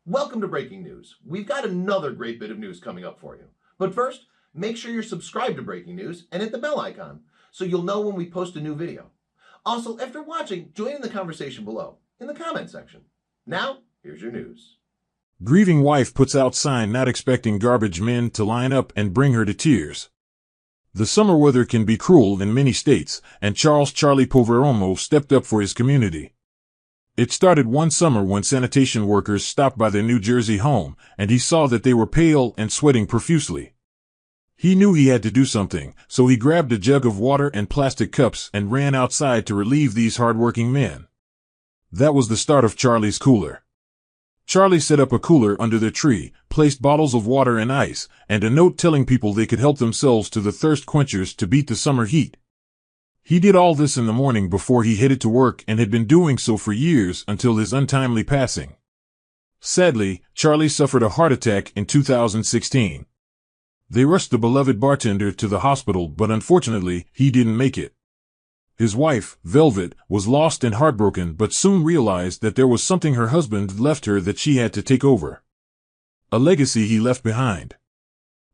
Welcome to Breaking News. We've got another great bit of news coming up for you. But first, make sure you're subscribed to Breaking News and hit the bell icon so you'll know when we post a new video. Also, after watching, join in the conversation below in the comment section. Now, here's your news. Grieving wife puts out sign not expecting garbage men to line up and bring her to tears. The summer weather can be cruel in many states, and Charles Charlie Poveromo stepped up for his community. It started one summer when sanitation workers stopped by their New Jersey home, and he saw that they were pale and sweating profusely. He knew he had to do something, so he grabbed a jug of water and plastic cups and ran outside to relieve these hardworking men. That was the start of Charlie's cooler. Charlie set up a cooler under their tree, placed bottles of water and ice, and a note telling people they could help themselves to the thirst quenchers to beat the summer heat. He did all this in the morning before he headed to work and had been doing so for years until his untimely passing. Sadly, Charlie suffered a heart attack in 2016. They rushed the beloved bartender to the hospital, but unfortunately, he didn't make it. His wife, Velvet, was lost and heartbroken but soon realized that there was something her husband left her that she had to take over. A legacy he left behind.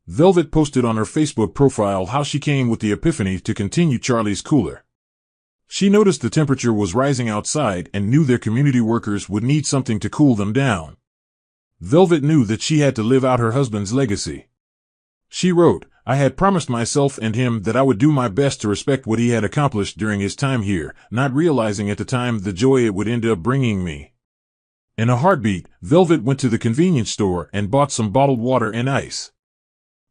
Velvet posted on her Facebook profile how she came with the epiphany to continue Charlie's cooler. She noticed the temperature was rising outside and knew their community workers would need something to cool them down. Velvet knew that she had to live out her husband's legacy. She wrote, "I had promised myself and him that I would do my best to respect what he had accomplished during his time here, not realizing at the time the joy it would end up bringing me." In a heartbeat, Velvet went to the convenience store and bought some bottled water and ice.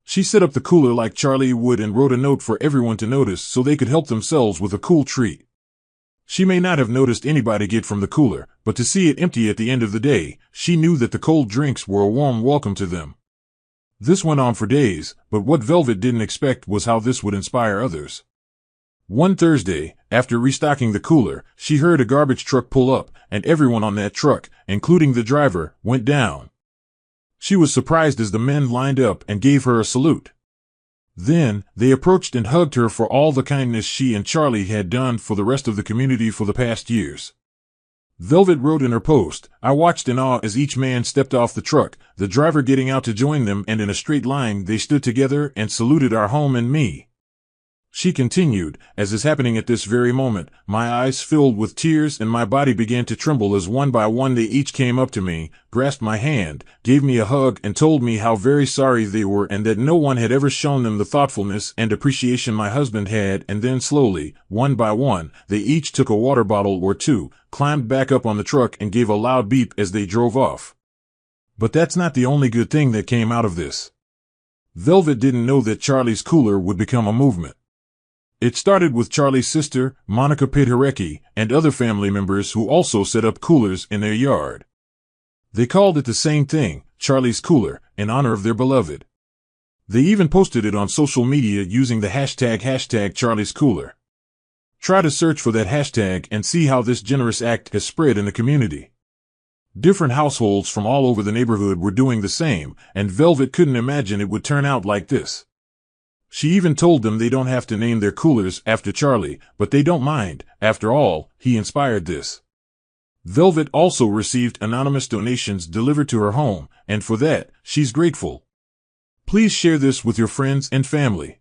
She set up the cooler like Charlie would and wrote a note for everyone to notice so they could help themselves with a cool treat. She may not have noticed anybody get from the cooler, but to see it empty at the end of the day, she knew that the cold drinks were a warm welcome to them. This went on for days, but what Velvet didn't expect was how this would inspire others. One Thursday, after restocking the cooler, she heard a garbage truck pull up, and everyone on that truck, including the driver, went down. She was surprised as the men lined up and gave her a salute. Then, they approached and hugged her for all the kindness she and Charlie had done for the rest of the community for the past years. Velvet wrote in her post, "I watched in awe as each man stepped off the truck, the driver getting out to join them, and in a straight line they stood together and saluted our home and me." She continued, "As is happening at this very moment, my eyes filled with tears and my body began to tremble as one by one they each came up to me, grasped my hand, gave me a hug and told me how very sorry they were and that no one had ever shown them the thoughtfulness and appreciation my husband had, and then slowly, one by one, they each took a water bottle or two, climbed back up on the truck and gave a loud beep as they drove off." But that's not the only good thing that came out of this. Velvet didn't know that Charlie's cooler would become a movement. It started with Charlie's sister, Monica Piderecki, and other family members who also set up coolers in their yard. They called it the same thing, Charlie's Cooler, in honor of their beloved. They even posted it on social media using the hashtag Charlie's Cooler. Try to search for that hashtag and see how this generous act has spread in the community. Different households from all over the neighborhood were doing the same, and Velvet couldn't imagine it would turn out like this. She even told them they don't have to name their coolers after Charlie, but they don't mind. After all, he inspired this. Velvet also received anonymous donations delivered to her home, and for that, she's grateful. Please share this with your friends and family.